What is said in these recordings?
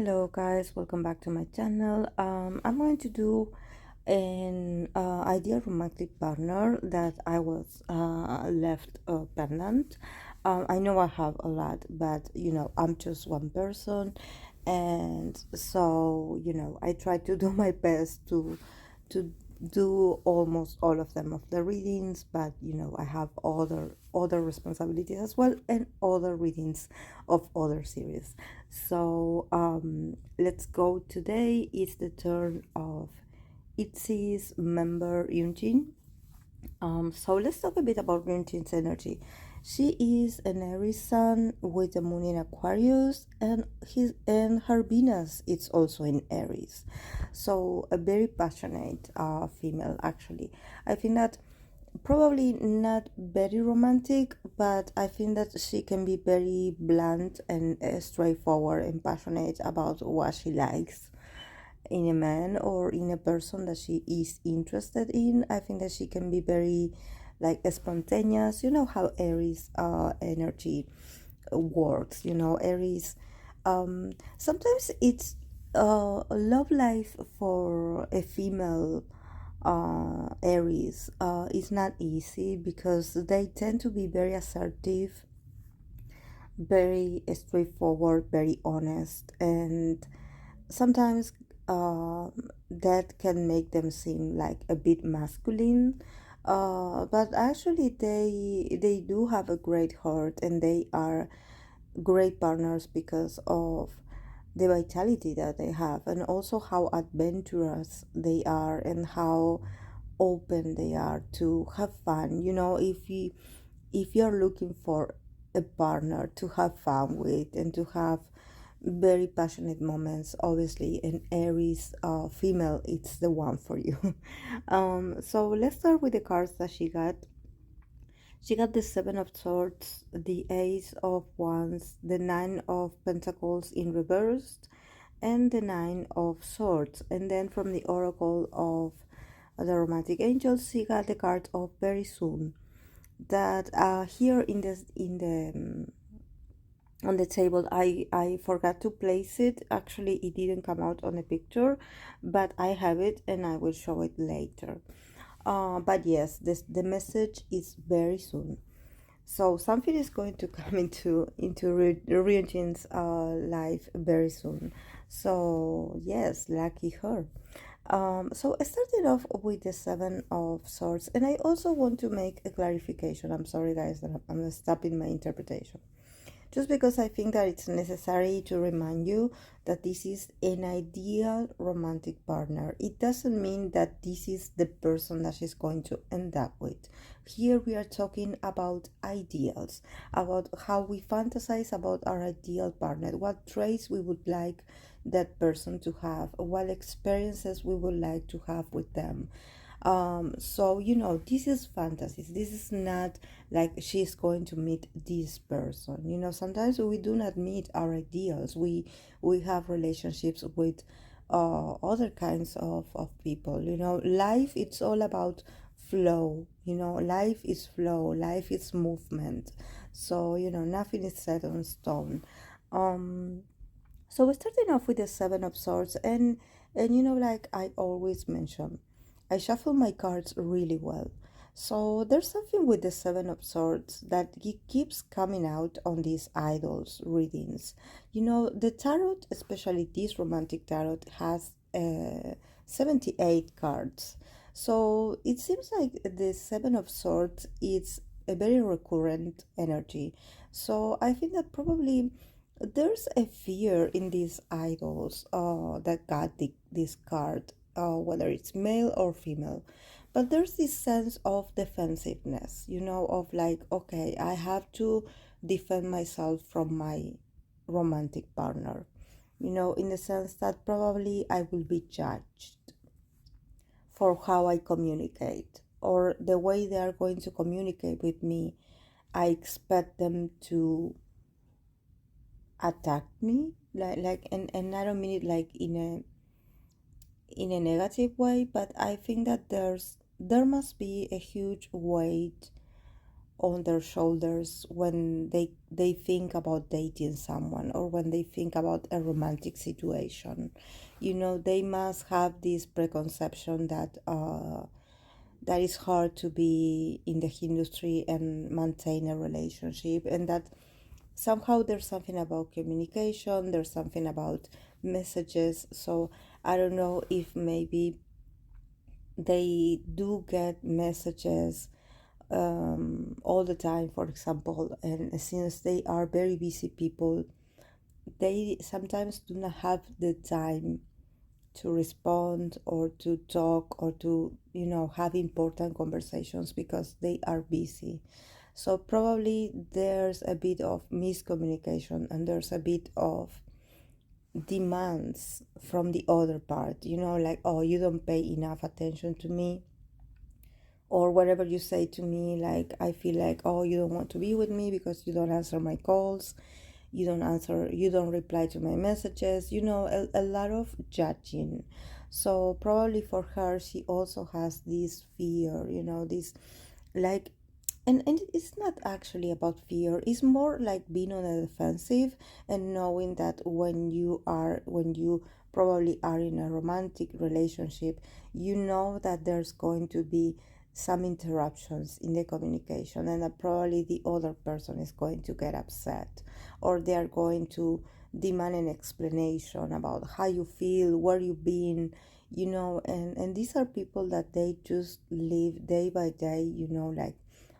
Hello guys, welcome back to my channel. I'm going to do an ideal romantic partner that I was left pendant. I know I have a lot, but I'm just one person, and so I try to do my best to do almost all of them of the readings, but I have other responsibilities as well and other readings of other series. So let's go. Today is the turn of ITZY's member Ryunjin. So let's talk a bit about Ryunjin's energy. She is an Aries sun with the moon in Aquarius, and her Venus is also in Aries. So a very passionate female. Actually, I think that probably not very romantic, but I think that she can be very blunt and straightforward and passionate about what she likes in a man or in a person that she is interested in. I think that she can be very like spontaneous. You know how Aries energy works. Aries, sometimes it's a love life for a female Aries is not easy because they tend to be very assertive, very straightforward, very honest, and sometimes that can make them seem like a bit masculine. But actually, they do have a great heart, and they are great partners because of the vitality that they have, and also how adventurous they are, and how open they are to have fun. If you're looking for a partner to have fun with and to have very passionate moments, obviously an Aries female, it's the one for you. So let's start with the cards that she got. She got the Seven of Swords, the Ace of Wands, the Nine of Pentacles in reversed, and the Nine of Swords. And then from the Oracle of the Romantic Angels, she got the card of Very Soon. That here in the on the table, I forgot to place it. Actually, it didn't come out on the picture, but I have it and I will show it later. But yes, the message is very soon. So something is going to come into Ryunjin's life very soon. So yes, lucky her. So I started off with the Seven of Swords, and I also want to make a clarification. I'm sorry, guys, that I'm stopping my interpretation, just because I think that it's necessary to remind you that this is an ideal romantic partner. It doesn't mean that this is the person that she's going to end up with. Here we are talking about ideals, about how we fantasize about our ideal partner, what traits we would like that person to have, what experiences we would like to have with them. So this is fantasies. This is not like she's going to meet this person. Sometimes we do not meet our ideals. We have relationships with other kinds of people. Life, it's all about flow. Life is flow, life is movement. So nothing is set on stone. So we're starting off with the Seven of Swords, and like I always mention, I shuffle my cards really well. So there's something with the Seven of Swords that keeps coming out on these idols readings. The tarot, especially this romantic tarot, has 78 cards. So it seems like the Seven of Swords is a very recurrent energy. So I think that probably there's a fear in these idols that got this card, whether it's male or female. But there's this sense of defensiveness, of like, okay, I have to defend myself from my romantic partner, in the sense that probably I will be judged for how I communicate or the way they are going to communicate with me. I expect them to attack me, and I don't mean it like in a negative way, but I think that there must be a huge weight on their shoulders when they think about dating someone or when they think about a romantic situation. They must have this preconception that that is hard to be in the industry and maintain a relationship, and that somehow there's something about communication, there's something about messages. So I don't know if maybe they do get messages all the time, for example, and since they are very busy people, they sometimes do not have the time to respond or to talk or to have important conversations because they are busy. So probably there's a bit of miscommunication and there's a bit of demands from the other part, like, oh, you don't pay enough attention to me, or whatever you say to me, like, I feel like, oh, you don't want to be with me because you don't answer my calls, you don't reply to my messages, a lot of judging. So probably for her, she also has this fear, this, like, and it's not actually about fear, it's more like being on the defensive and knowing that when you probably are in a romantic relationship, that there's going to be some interruptions in the communication, and that probably the other person is going to get upset, or they are going to demand an explanation about how you feel, where you've been, and these are people that they just live day by day, like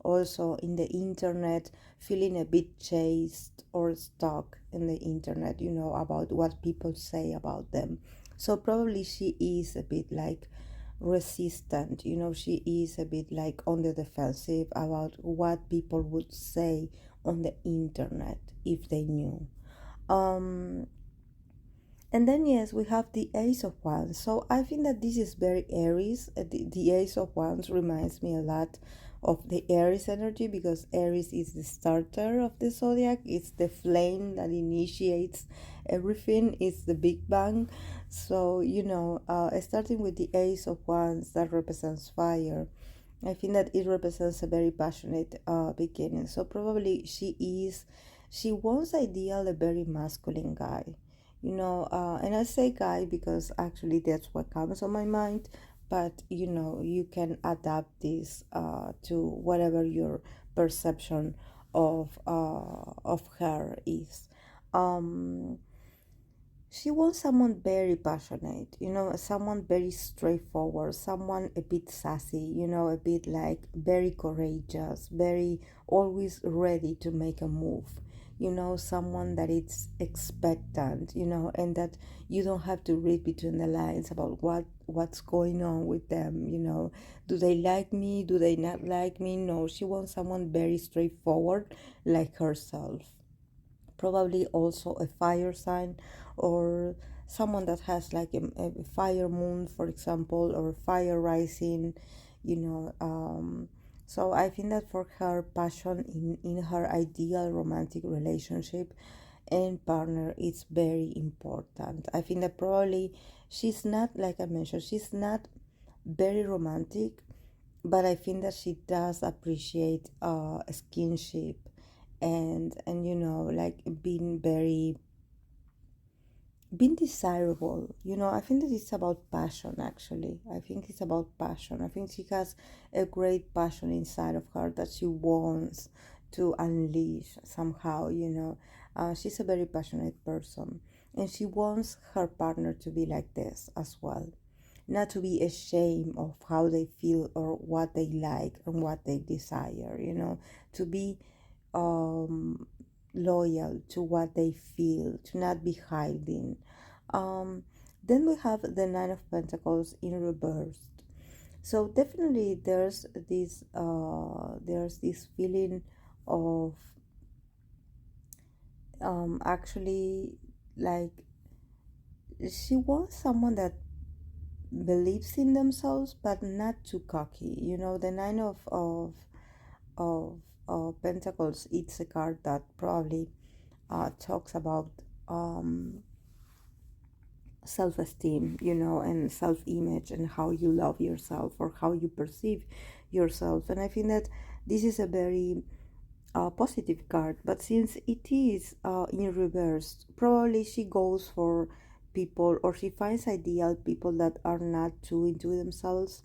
also in the internet, feeling a bit chased or stuck in the internet, about what people say about them. So probably she is a bit like resistant, she is a bit like on the defensive about what people would say on the internet if they knew. Um, and then, yes, we have the Ace of Wands. So I think that this is very Aries. The Ace of Wands reminds me a lot of the Aries energy, because Aries is the starter of the zodiac. It's the flame that initiates everything. It's the Big Bang. So, starting with the Ace of Wands that represents fire, I think that it represents a very passionate beginning. So probably she wants ideal a very masculine guy, and I say guy because actually that's what comes on my mind. But you can adapt this to whatever your perception of her is. Um, she wants someone very passionate, someone very straightforward, someone a bit sassy, a bit like very courageous, very always ready to make a move, someone that is expectant, and that you don't have to read between the lines about what's going on with them, do they like me, do they not like me? No, she wants someone very straightforward, like herself. Probably also a fire sign, or someone that has like a fire moon, for example, or fire rising, you know so I think that for her, passion in her ideal romantic relationship and partner is very important. I think that probably she's not, like I mentioned, she's not very romantic, but I think that she does appreciate skinship, and like being desirable. I think that it's about passion. Actually, I think it's about passion. I think she has a great passion inside of her that she wants to unleash somehow. She's a very passionate person, and she wants her partner to be like this as well, not to be ashamed of how they feel or what they like and what they desire, to be um, loyal to what they feel, to not be hiding. Um, then we have the Nine of Pentacles in reverse. So definitely there's this feeling of actually, like, she wants someone that believes in themselves but not too cocky. The Nine of Pentacles, it's a card that probably talks about um, self-esteem, and self-image, and how you love yourself or how you perceive yourself. And I think that this is a very positive card, but since it is in reverse, probably she goes for people, or she finds ideal people that are not too into themselves.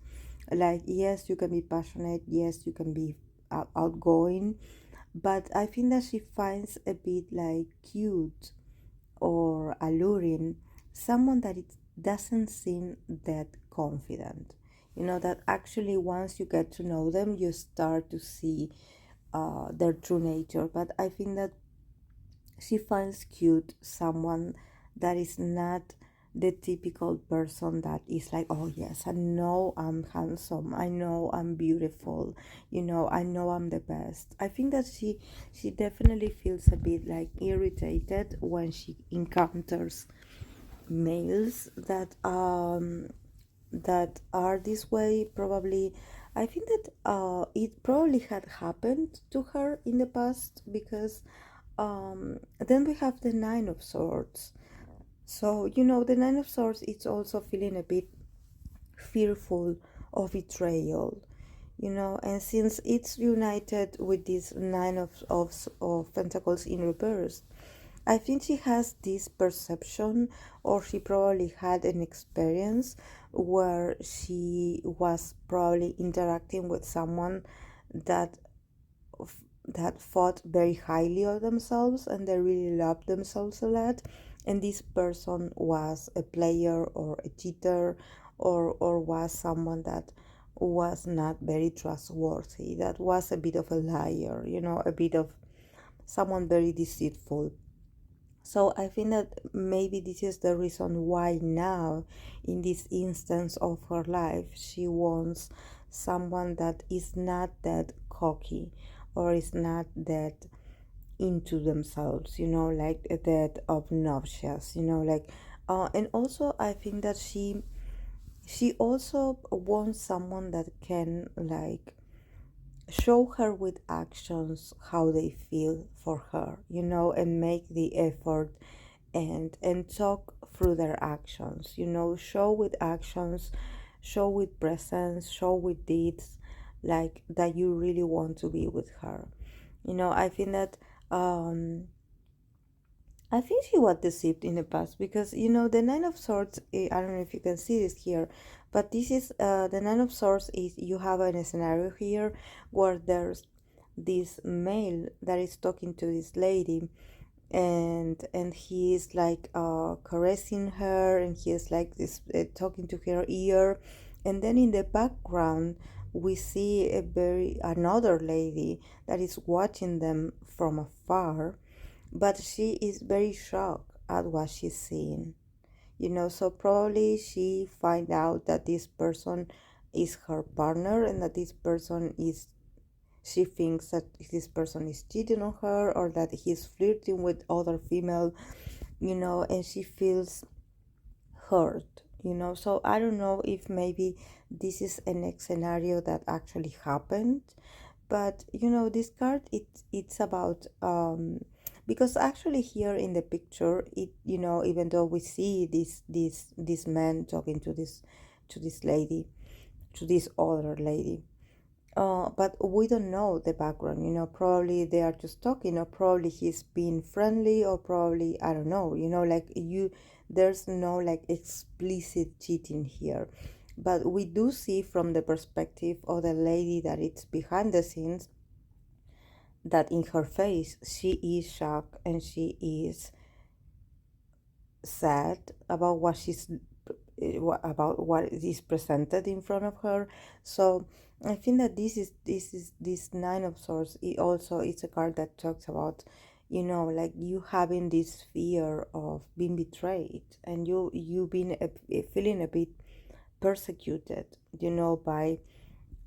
Like, yes, you can be passionate, yes, you can be outgoing, but I think that she finds a bit like cute or alluring someone that it doesn't seem that confident. That actually once you get to know them, you start to see their true nature. But I think that she finds cute someone that is not the typical person that is like, oh yes, I know I'm handsome, I know I'm beautiful, I know I'm the best. I think that she definitely feels a bit like irritated when she encounters males that are this way. Probably, I think that it probably had happened to her in the past, because then we have the Nine of Swords. So, the Nine of Swords is also feeling a bit fearful of betrayal, and since it's united with this Nine of Pentacles in reverse, I think she has this perception, or she probably had an experience where she was probably interacting with someone that that thought very highly of themselves, and they really loved themselves a lot, and this person was a player or a cheater, or was someone that was not very trustworthy, that was a bit of a liar, a bit of someone very deceitful. So I think that maybe this is the reason why now, in this instance of her life, she wants someone that is not that cocky, or is not that into themselves, like that obnoxious, like and also I think that she also wants someone that can like show her with actions how they feel for her, and make the effort, and talk through their actions, show with actions, show with presence, show with deeds, like that you really want to be with her. I think that I think she was deceived in the past, because the Nine of Swords, I don't know if you can see this here, but this is the Nine of Swords is, you have a scenario here where there's this male that is talking to this lady, and he is like caressing her, and he is like this talking to her ear, and then in the background we see another lady that is watching them from afar, but she is very shocked at what she's seeing, so probably she find out that this person is her partner, and that this person is, she thinks that this person is cheating on her, or that he's flirting with other female, and she feels hurt, so I don't know if maybe this is a next scenario that actually happened. But this card, it's about because actually here in the picture, it, even though we see this man talking to this lady, to this other lady, but we don't know the background, probably they are just talking, or probably he's being friendly, or probably, I don't know, like there's no like explicit cheating here. But we do see from the perspective of the lady that it's behind the scenes, that in her face she is shocked, and she is sad about what is presented in front of her. So I think that this Nine of Swords, it also, it's a card that talks about, like you having this fear of being betrayed, and you being feeling a bit persecuted, by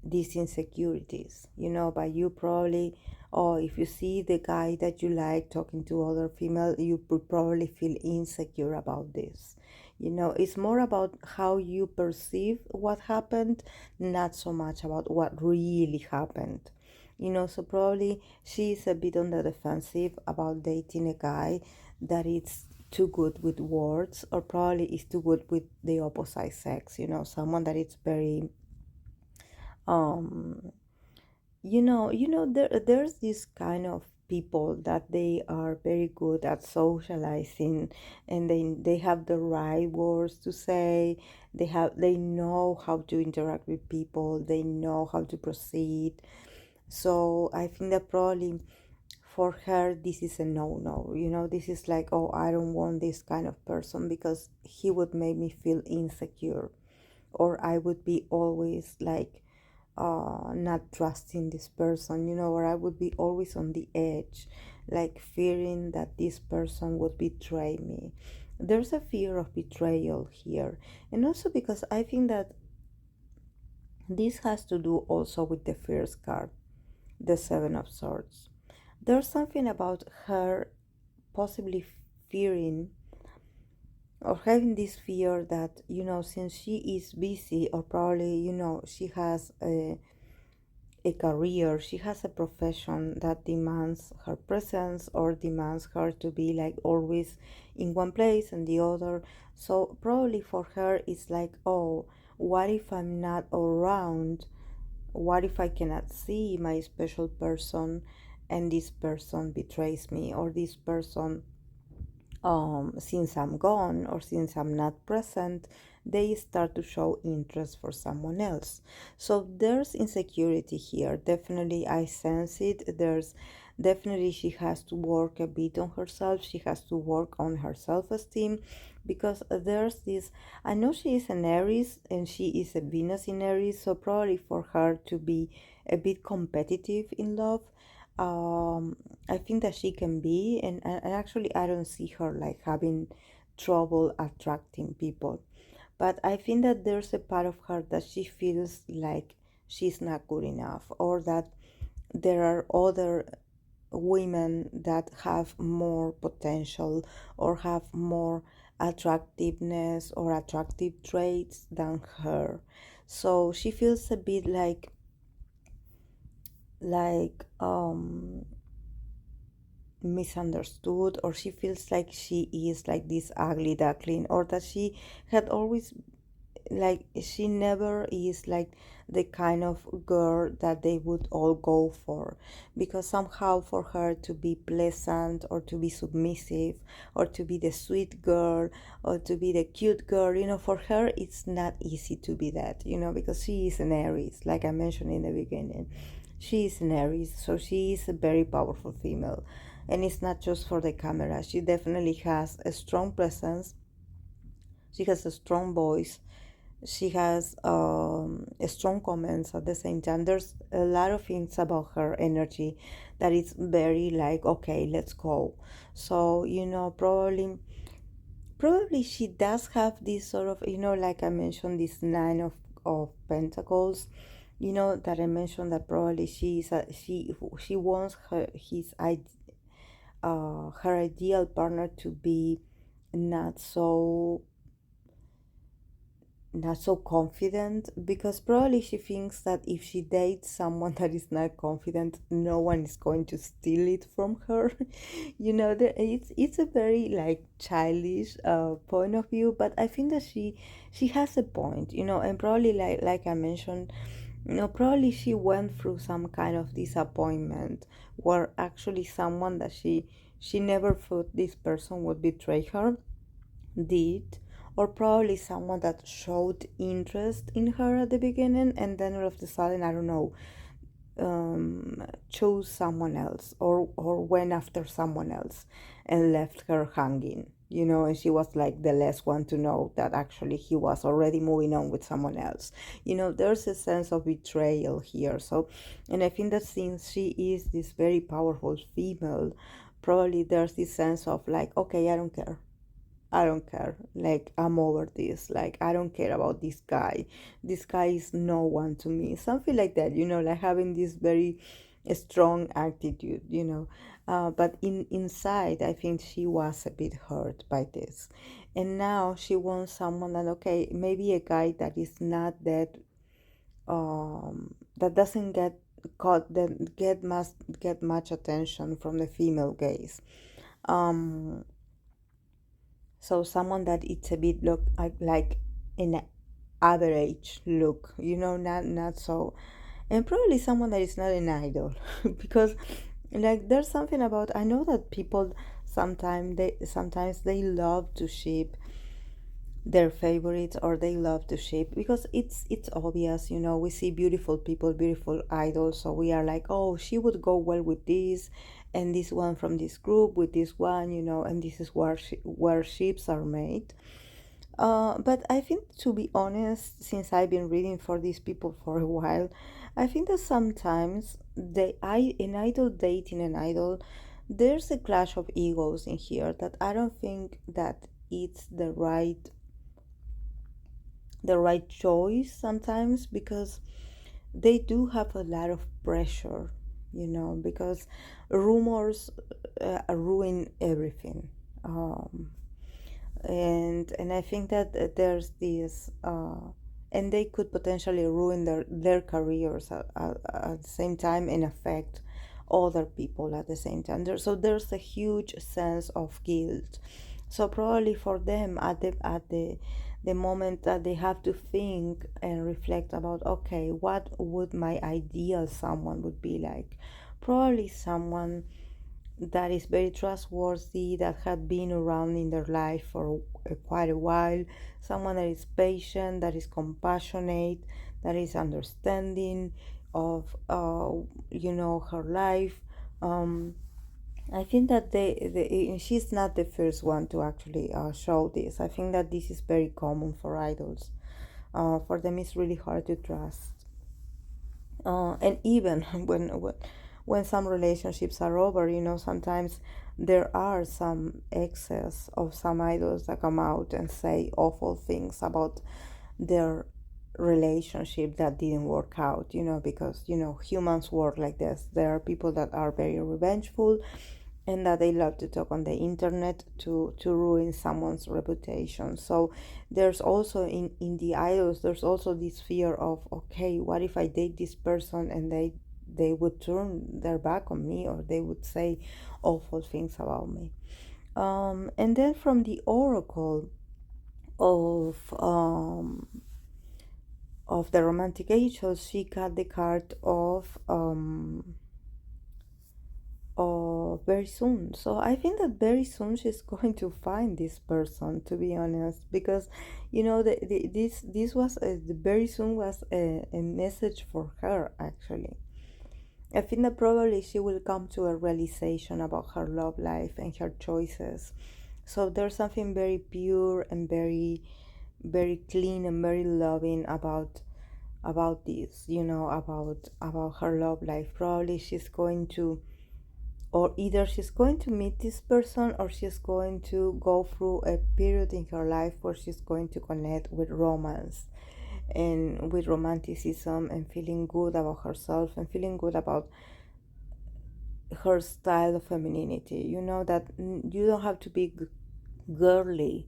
these insecurities, by you probably, or if you see the guy that you like talking to other female, you would probably feel insecure about this. It's more about how you perceive what happened, not so much about what really happened. So probably she's a bit on the defensive about dating a guy that is too good with words, or probably is too good with the opposite sex, someone that is very there's this kind of people that they are very good at socializing, and they have the right words to say. They know how to interact with people. They know how to proceed. So I think that probably for her this is a no-no. This is like, oh, I don't want this kind of person because he would make me feel insecure, or I would be always like not trusting this person, or I would be always on the edge, like fearing that this person would betray me. There's a fear of betrayal here. And also because I think that this has to do also with the first card, the Seven of Swords. There's something about her possibly fearing or having this fear that, since she is busy, or probably, she has a career, she has a profession that demands her presence or demands her to be like always in one place and the other. So probably for her it's like, oh, what if I'm not around? What if I cannot see my special person and this person betrays me, or this person, since I'm gone or since I'm not present, they start to show interest for someone else. So there's insecurity here. Definitely, I sense it. There's definitely, she has to work a bit on herself. She has to work on her self esteem, because there's this. I know she is an Aries and she is a Venus in Aries, so probably for her to be a bit competitive in love, I think that she can be, and actually I don't see her like having trouble attracting people. But I think that there's a part of her that she feels like she's not good enough, or that there are other women that have more potential or have more attractiveness or attractive traits than her. So she feels a bit like misunderstood, or she feels like she is like this ugly duckling, or that she had always, like, she never is like the kind of girl that they would all go for, because somehow for her to be pleasant or to be submissive or to be the sweet girl or to be the cute girl, for her it's not easy to be that, because she is an Aries, like I mentioned in the beginning. She is an Aries, so she is a very powerful female, and it's not just for the camera. She definitely has a strong presence. She has a strong voice. She has strong comments at the same time. There's a lot of things about her energy that is very like, okay, let's go. So, probably she does have this sort of, like I mentioned, this nine of pentacles, that I mentioned, that probably she wants her ideal partner to be not so not so confident, because probably she thinks that if she dates someone that is not confident, no one is going to steal it from her. It's a very like childish point of view, but I think that she has a point, and probably like I mentioned, probably she went through some kind of disappointment where actually someone that she never thought this person would betray her did, or probably someone that showed interest in her at the beginning and then all of a sudden, I don't know, chose someone else, or went after someone else and left her hanging, and she was like the last one to know that actually he was already moving on with someone else. There's a sense of betrayal here. So, and I think that since she is this very powerful female, probably there's this sense of like, okay, I don't care. I don't care. Like, I'm over this. Like, I don't care about this guy. This guy is no one to me. Something like that, like having this very strong attitude, but inside, I think she was a bit hurt by this. And now she wants someone that, okay, maybe a guy that is not that doesn't get much attention from the female gaze. Um, so someone that it's a bit look like an average look, not so and probably someone that is not an idol. Because like there's something about, I know that people sometimes they love to ship their favorites, or they love to shape, because it's obvious, we see beautiful people, beautiful idols, so we are like, oh, she would go well with this, and this one from this group with this one, and this is where ships are made. But I think, to be honest, since I've been reading for these people for a while, I think that sometimes an idol dating an idol, there's a clash of egos in here that I don't think that it's the right choice sometimes, because they do have a lot of pressure, because rumors ruin everything. And I think that there's this, and they could potentially ruin their careers at the same time, and affect other people at the same time. So there's a huge sense of guilt. So probably for them, at the moment that they have to think and reflect about, okay, what would my ideal someone would be like? Probably someone that is very trustworthy, that had been around in their life for quite a while, someone that is patient, that is compassionate, that is understanding of her life. um, I think that she's not the first one to actually show this. I think that this is very common for idols. For them, it's really hard to trust. And even when some relationships are over, sometimes there are some excess of some idols that come out and say awful things about their relationship that didn't work out, because humans work like this. There are people that are very revengeful, and that they love to talk on the internet to ruin someone's reputation. So there's also in the idols, there's also this fear of, okay, what if I date this person and they would turn their back on me, or they would say awful things about me. And then from the oracle of the romantic angels, she got the card of very soon. So I think that very soon she's going to find this person, to be honest, because this was the very soon was a message for her, actually. I think that probably she will come to a realization about her love life and her choices. So there's something very pure and very, very clean and very loving about this, about her love life. Probably she's going to, or either she's going to meet this person, or she's going to go through a period in her life where she's going to connect with romance and with romanticism, and feeling good about herself, and feeling good about her style of femininity. That you don't have to be girly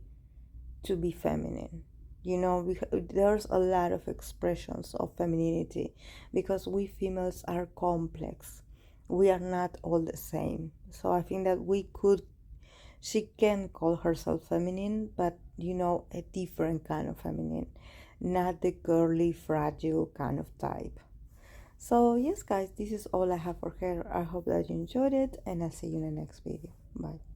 to be feminine. There's a lot of expressions of femininity, because we females are complex. We are not all the same. So I think that she can call herself feminine, but a different kind of feminine, not the girly, fragile kind of type. So yes, guys, this is all I have for her. I hope that you enjoyed it, and I'll see you in the next video. Bye.